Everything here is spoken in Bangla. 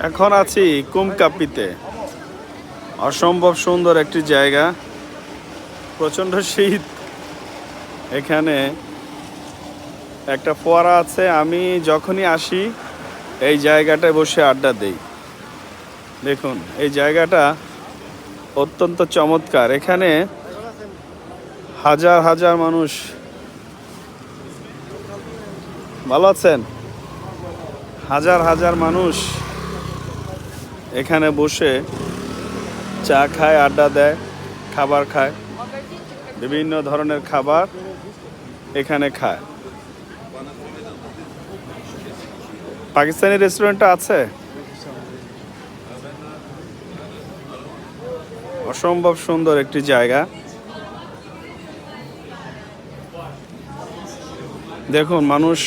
এখন আছি কুমকাপ্পিতে। অসম্ভব সুন্দর একটি জায়গা, প্রচণ্ড শীত। এখানে একটা ফোয়ারা আছে, আমি যখনই আসি এই জায়গাটায় বসে আড্ডা দেই। দেখুন এই জায়গাটা অত্যন্ত চমৎকার। এখানে হাজার হাজার মানুষ, ভালো আছেন, হাজার হাজার মানুষ এখানে বসে চা খায়, আড্ডা দেয়, খাবার খায়, বিভিন্ন ধরনের খাবার এখানে খায়। পাকিস্তানি রেস্টুরেন্টটা আছে। অসম্ভব সুন্দর একটি জায়গা। দেখুন মানুষ